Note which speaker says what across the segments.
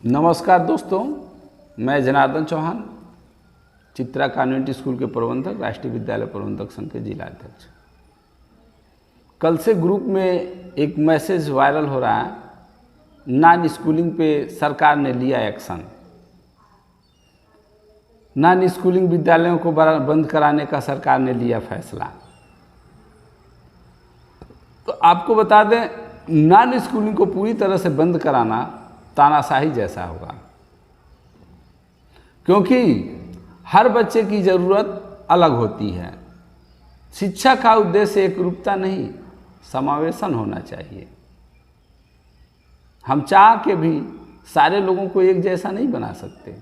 Speaker 1: नमस्कार दोस्तों, मैं जनार्दन चौहान, चित्रा कॉन्वेंट स्कूल के प्रबंधक, राष्ट्रीय विद्यालय प्रबंधक संघ के जिला अध्यक्ष। कल से ग्रुप में एक मैसेज वायरल हो रहा है, नॉन स्कूलिंग पे सरकार ने लिया एक्शन। नॉन स्कूलिंग विद्यालयों को बंद कराने का सरकार ने लिया फैसला। तो आपको बता दें, नॉन स्कूलिंग को पूरी तरह से बंद कराना तानाशाही जैसा होगा, क्योंकि हर बच्चे की ज़रूरत अलग होती है। शिक्षा का उद्देश्य एकरूपता नहीं, समावेशन होना चाहिए। हम चाह के भी सारे लोगों को एक जैसा नहीं बना सकते।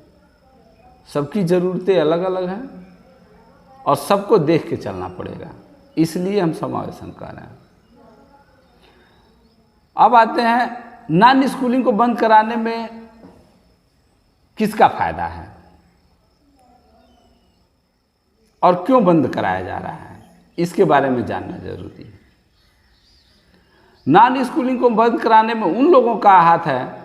Speaker 1: सबकी ज़रूरतें अलग अलग हैं और सबको देख के चलना पड़ेगा, इसलिए हम समावेशन कर रहे हैं। अब आते हैं, नॉन स्कूलिंग को बंद कराने में किसका फायदा है और क्यों बंद कराया जा रहा है, इसके बारे में जानना जरूरी है। नॉन स्कूलिंग को बंद कराने में उन लोगों का हाथ है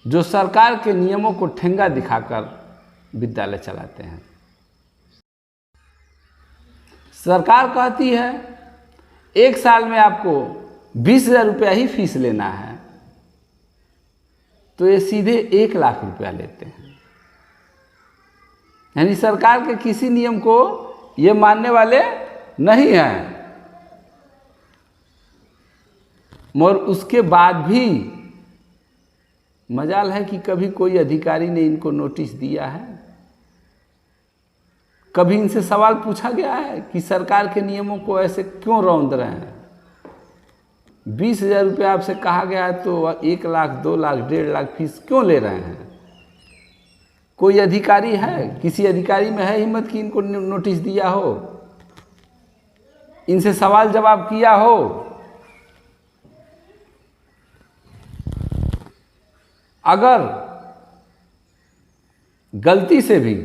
Speaker 1: जो सरकार के नियमों को ठेंगा दिखाकर विद्यालय चलाते हैं। सरकार कहती है एक साल में आपको 20,000 रुपया ही फीस लेना है, तो ये सीधे 1 लाख रुपया लेते हैं। यानी सरकार के किसी नियम को ये मानने वाले नहीं हैं। मगर उसके बाद भी मजाल है कि कभी कोई अधिकारी ने इनको नोटिस दिया है, कभी इनसे सवाल पूछा गया है कि सरकार के नियमों को ऐसे क्यों रौंद रहे हैं। 20,000 रुपया आपसे कहा गया है तो 1 लाख, 2 लाख, 1.5 लाख फीस क्यों ले रहे हैं? कोई अधिकारी है, किसी अधिकारी में है हिम्मत कि इनको नोटिस दिया हो, इनसे सवाल जवाब किया हो? अगर गलती से भी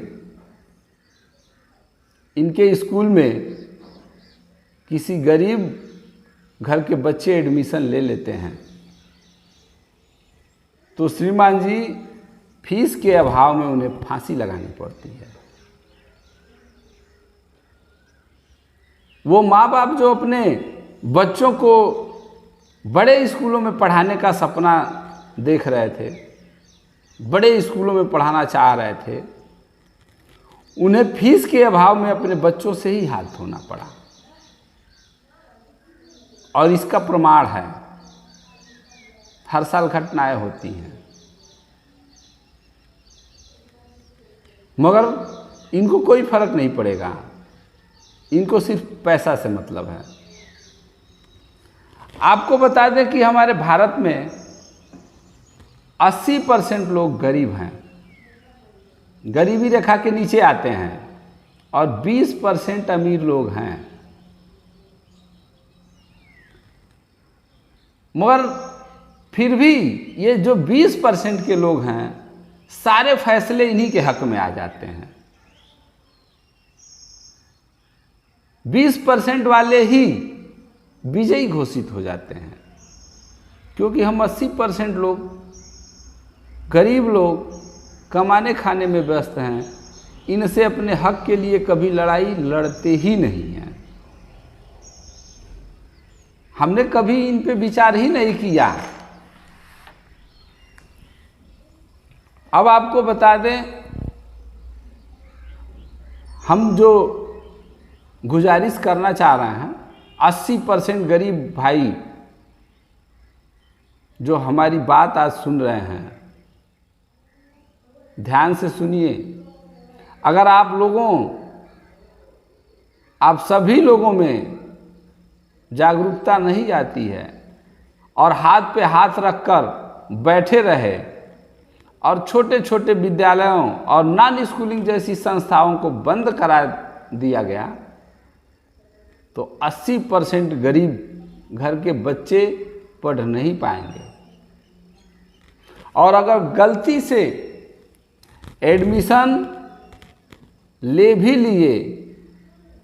Speaker 1: इनके स्कूल में किसी गरीब घर के बच्चे एडमिशन ले लेते हैं तो श्रीमान जी फीस के अभाव में उन्हें फांसी लगानी पड़ती है। वो माँ बाप जो अपने बच्चों को बड़े स्कूलों में पढ़ाने का सपना देख रहे थे, बड़े स्कूलों में पढ़ाना चाह रहे थे, उन्हें फीस के अभाव में अपने बच्चों से ही हाथ धोना पड़ा। और इसका प्रमाण है, हर साल घटनाएं होती हैं। मगर इनको कोई फर्क नहीं पड़ेगा, इनको सिर्फ पैसा से मतलब है। आपको बता दें कि हमारे भारत में 80% लोग गरीब हैं, गरीबी रेखा के नीचे आते हैं, और 20% अमीर लोग हैं। मगर फिर भी ये जो 20% के लोग हैं, सारे फैसले इन्हीं के हक में आ जाते हैं। 20% वाले ही विजयी घोषित हो जाते हैं, क्योंकि हम 80% लोग, गरीब लोग, कमाने खाने में व्यस्त हैं, इनसे अपने हक के लिए कभी लड़ाई लड़ते ही नहीं हैं। हमने कभी इन पे विचार ही नहीं किया। अब आपको बता दें, हम जो गुजारिश करना चाह रहे हैं, 80% गरीब भाई जो हमारी बात आज सुन रहे हैं, ध्यान से सुनिए। अगर आप सभी लोगों में जागरूकता नहीं आती है और हाथ पे हाथ रखकर बैठे रहे और छोटे छोटे विद्यालयों और नॉन स्कूलिंग जैसी संस्थाओं को बंद करा दिया गया, तो 80% गरीब घर के बच्चे पढ़ नहीं पाएंगे। और अगर गलती से एडमिशन ले भी लिए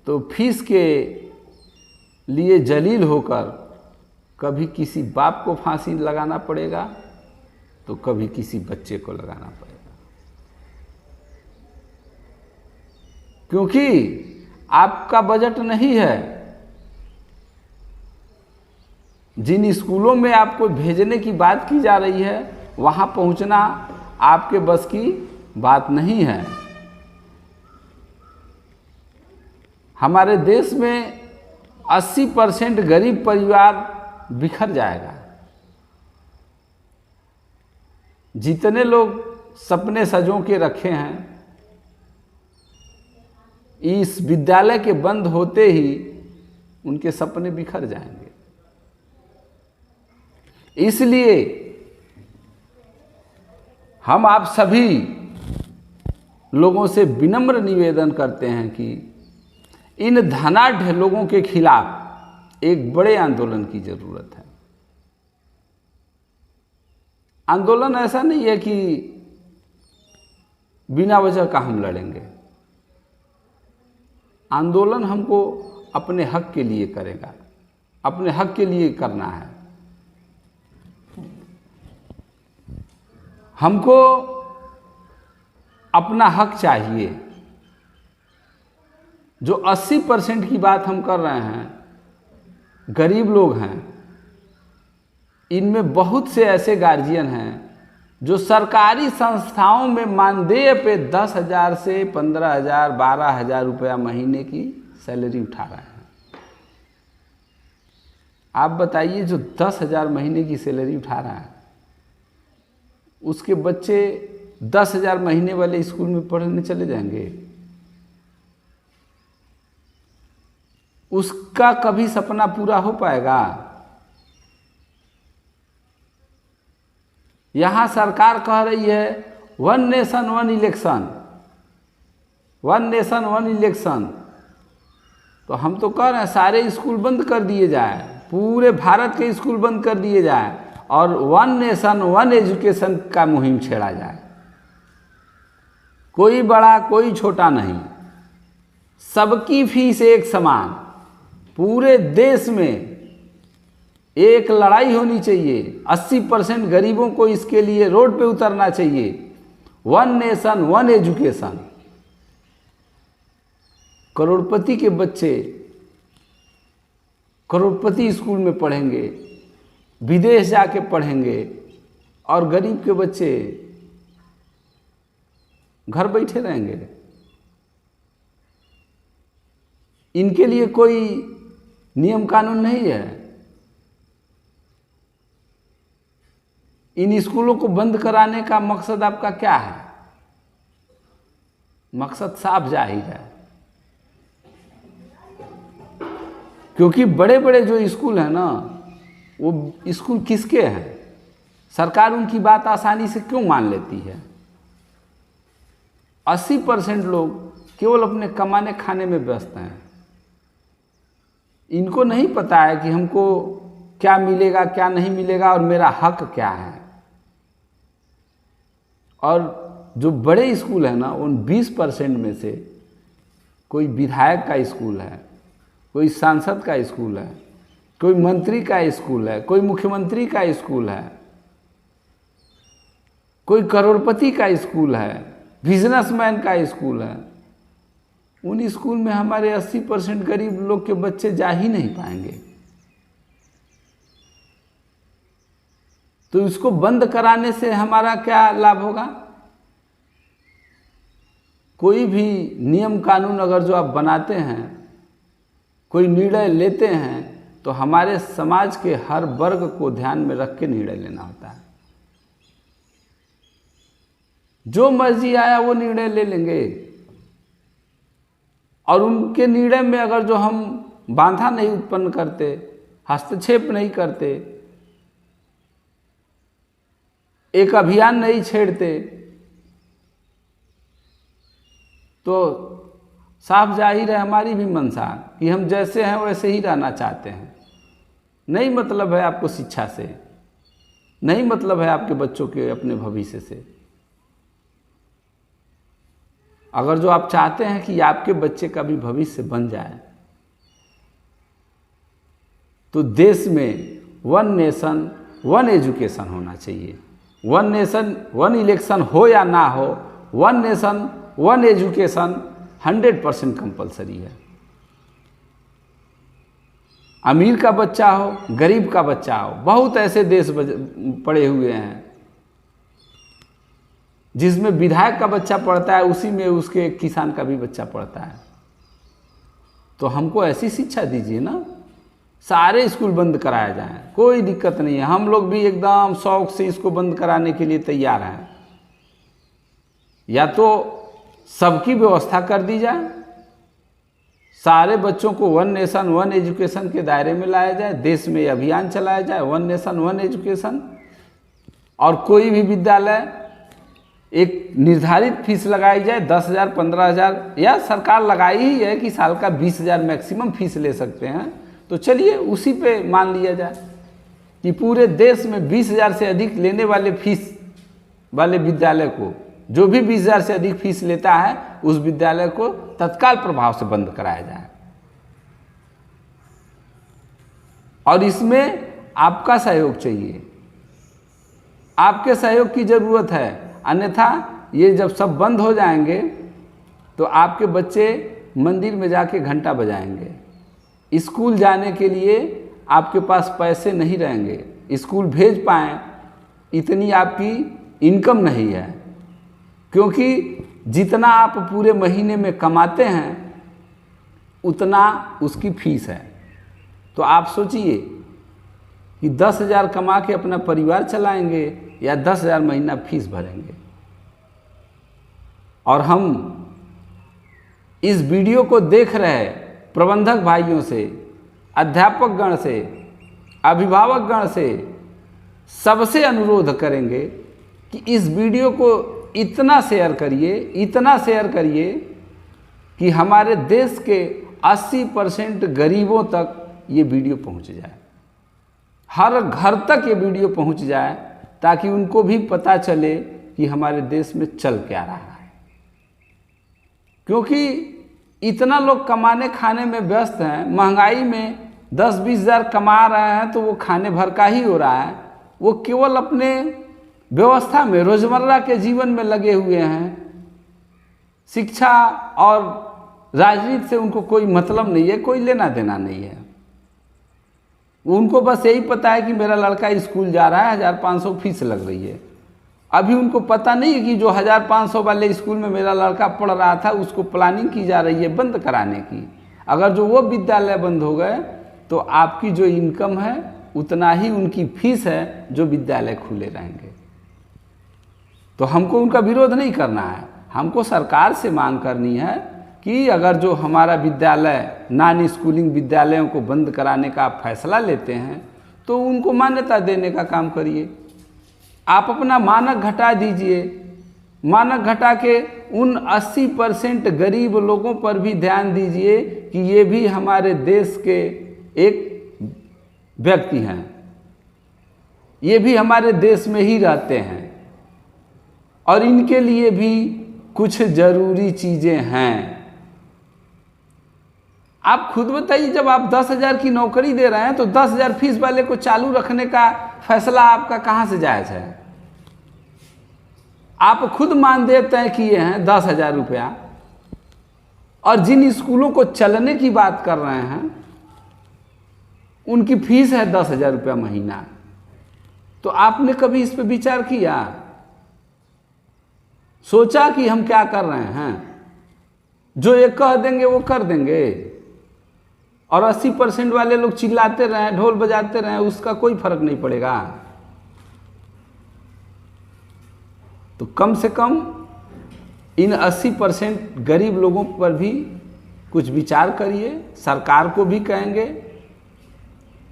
Speaker 1: तो फीस के लिए जलील होकर कभी किसी बाप को फांसी लगाना पड़ेगा, तो कभी किसी बच्चे को लगाना पड़ेगा, क्योंकि आपका बजट नहीं है। जिन स्कूलों में आपको भेजने की बात की जा रही है वहाँ पहुँचना आपके बस की बात नहीं है। हमारे देश में 80% गरीब परिवार बिखर जाएगा। जितने लोग सपने सजो के रखे हैं, इस विद्यालय के बंद होते ही उनके सपने बिखर जाएंगे। इसलिए हम आप सभी लोगों से विनम्र निवेदन करते हैं कि इन धनाढ़ लोगों के खिलाफ एक बड़े आंदोलन की जरूरत है। आंदोलन ऐसा नहीं है कि बिना वजह का हम लड़ेंगे। आंदोलन हमको अपने हक के लिए करेगा, अपने हक के लिए करना है। हमको अपना हक चाहिए। जो 80% की बात हम कर रहे हैं, गरीब लोग हैं, इनमें बहुत से ऐसे गार्जियन हैं जो सरकारी संस्थाओं में मानदेय पे 10,000 से 15,000 12,000 रुपया महीने की सैलरी उठा रहे हैं। आप बताइए, जो 10,000 महीने की सैलरी उठा रहा है, उसके बच्चे 10,000 महीने वाले स्कूल में पढ़ने चले जाएंगे? उसका कभी सपना पूरा हो पाएगा? यहां सरकार कह रही है 1 नेशन 1 इलेक्शन, 1 नेशन 1 इलेक्शन। तो हम तो कह रहे हैं सारे स्कूल बंद कर दिए जाए, पूरे भारत के स्कूल बंद कर दिए जाए और 1 नेशन 1 एजुकेशन का मुहिम छेड़ा जाए। कोई बड़ा कोई छोटा नहीं, सबकी फीस एक समान। पूरे देश में एक लड़ाई होनी चाहिए। 80% गरीबों को इसके लिए रोड पे उतरना चाहिए। 1 नेशन 1 एजुकेशन। करोड़पति के बच्चे करोड़पति स्कूल में पढ़ेंगे, विदेश जाके पढ़ेंगे, और गरीब के बच्चे घर बैठे रहेंगे। इनके लिए कोई नियम कानून नहीं है। इन स्कूलों को बंद कराने का मकसद आपका क्या है? मकसद साफ जाहिर है, क्योंकि बड़े बड़े जो स्कूल हैं ना, वो स्कूल किसके हैं? सरकार उनकी बात आसानी से क्यों मान लेती है? 80% लोग केवल अपने कमाने खाने में व्यस्त हैं। इनको नहीं पता है कि हमको क्या मिलेगा क्या नहीं मिलेगा और मेरा हक क्या है। और जो बड़े स्कूल है ना, उन 20% में से कोई विधायक का स्कूल है, कोई सांसद का स्कूल है, कोई मंत्री का स्कूल है, कोई मुख्यमंत्री का स्कूल है, कोई करोड़पति का स्कूल है, बिजनेसमैन का स्कूल है। उन स्कूल में हमारे 80% गरीब लोग के बच्चे जा ही नहीं पाएंगे। तो इसको बंद कराने से हमारा क्या लाभ होगा? कोई भी नियम कानून अगर जो आप बनाते हैं, कोई निर्णय लेते हैं, तो हमारे समाज के हर वर्ग को ध्यान में रख के निर्णय लेना होता है। जो मर्जी आया वो निर्णय ले लेंगे, और उनके निर्णय में अगर जो हम बाधा नहीं उत्पन्न करते, हस्तक्षेप नहीं करते, एक अभियान नहीं छेड़ते, तो साफ जाहिर है हमारी भी मंशा कि हम जैसे हैं वैसे ही रहना चाहते हैं। नहीं मतलब है आपको शिक्षा से, नहीं मतलब है आपके बच्चों के अपने भविष्य से। अगर जो आप चाहते हैं कि आपके बच्चे का भी भविष्य बन जाए, तो देश में 1 नेशन 1 एजुकेशन होना चाहिए। वन नेशन वन इलेक्शन हो या ना हो, one nation one education 100% compulsory है। अमीर का बच्चा हो, गरीब का बच्चा हो, बहुत ऐसे देश पड़े हुए हैं जिसमें विधायक का बच्चा पढ़ता है, उसी में उसके किसान का भी बच्चा पढ़ता है। तो हमको ऐसी शिक्षा दीजिए ना, सारे स्कूल बंद कराया जाए, कोई दिक्कत नहीं है। हम लोग भी एकदम शौक से इसको बंद कराने के लिए तैयार हैं। या तो सबकी व्यवस्था कर दी जाए, सारे बच्चों को वन नेशन वन एजुकेशन के दायरे में लाया जाए, देश में अभियान चलाया जाए वन नेशन वन एजुकेशन, और कोई भी विद्यालय एक निर्धारित फीस लगाई जाए 10,000 15,000, या सरकार लगाई ही है कि साल का 20,000 मैक्सिमम फीस ले सकते हैं, तो चलिए उसी पे मान लिया जाए कि पूरे देश में 20,000 से अधिक लेने वाले फीस वाले विद्यालय को, जो भी 20,000 से अधिक फीस लेता है उस विद्यालय को तत्काल प्रभाव से बंद कराया जाए। और इसमें आपका सहयोग चाहिए, आपके सहयोग की ज़रूरत है, अन्यथा ये जब सब बंद हो जाएंगे तो आपके बच्चे मंदिर में जाके घंटा बजाएंगे, स्कूल जाने के लिए आपके पास पैसे नहीं रहेंगे, स्कूल भेज पाएँ इतनी आपकी इनकम नहीं है, क्योंकि जितना आप पूरे महीने में कमाते हैं उतना उसकी फीस है। तो आप सोचिए कि 10,000 कमा के अपना परिवार चलाएंगे या 10,000 महीना फीस भरेंगे। और हम इस वीडियो को देख रहे प्रबंधक भाइयों से, अध्यापक गण से, अभिभावक गण से सबसे अनुरोध करेंगे कि इस वीडियो को इतना शेयर करिए कि हमारे देश के 80% गरीबों तक ये वीडियो पहुंच जाए, हर घर तक ये वीडियो पहुंच जाए, ताकि उनको भी पता चले कि हमारे देश में चल क्या रहा है। क्योंकि इतना लोग कमाने खाने में व्यस्त हैं, महंगाई में 10-20 हज़ार कमा रहे हैं तो वो खाने भर का ही हो रहा है, वो केवल अपने व्यवस्था में रोजमर्रा के जीवन में लगे हुए हैं। शिक्षा और राजनीति से उनको कोई मतलब नहीं है, कोई लेना देना नहीं है। उनको बस यही पता है कि मेरा लड़का स्कूल जा रहा है, 1,500 फीस लग रही है। अभी उनको पता नहीं है कि जो 1,500 वाले स्कूल में मेरा लड़का पढ़ रहा था उसको प्लानिंग की जा रही है बंद कराने की। अगर जो वो विद्यालय बंद हो गए तो आपकी जो इनकम है उतना ही उनकी फीस है जो विद्यालय खुले रहेंगे। तो हमको उनका विरोध नहीं करना है, हमको सरकार से मांग करनी है कि अगर जो हमारा विद्यालय नॉन स्कूलिंग विद्यालयों को बंद कराने का आप फैसला लेते हैं तो उनको मान्यता देने का काम करिए। आप अपना मानक घटा दीजिए, मानक घटा के उन 80% गरीब लोगों पर भी ध्यान दीजिए कि ये भी हमारे देश के एक व्यक्ति हैं, ये भी हमारे देश में ही रहते हैं और इनके लिए भी कुछ ज़रूरी चीज़ें हैं। आप खुद बताइए, जब आप 10,000 की नौकरी दे रहे हैं तो 10,000 फीस वाले को चालू रखने का फैसला आपका कहाँ से जायज़ है? आप खुद मानदेय किए हैं 10,000 रुपया, और जिन स्कूलों को चलने की बात कर रहे हैं उनकी फीस है 10,000 रुपया महीना। तो आपने कभी इस पर विचार किया, सोचा कि हम क्या कर रहे हैं? जो ये कह देंगे वो कर देंगे, और 80% वाले लोग चिल्लाते रहें, ढोल बजाते रहें, उसका कोई फर्क नहीं पड़ेगा। तो कम से कम इन 80% गरीब लोगों पर भी कुछ विचार करिए। सरकार को भी कहेंगे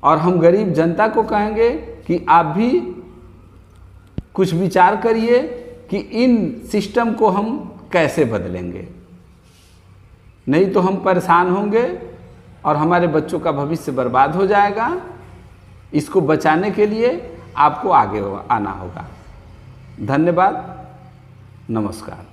Speaker 1: और हम गरीब जनता को कहेंगे कि आप भी कुछ विचार करिए कि इन सिस्टम को हम कैसे बदलेंगे। नहीं तो हम परेशान होंगे और हमारे बच्चों का भविष्य बर्बाद हो जाएगा। इसको बचाने के लिए आपको आगे आना होगा। धन्यवाद, नमस्कार।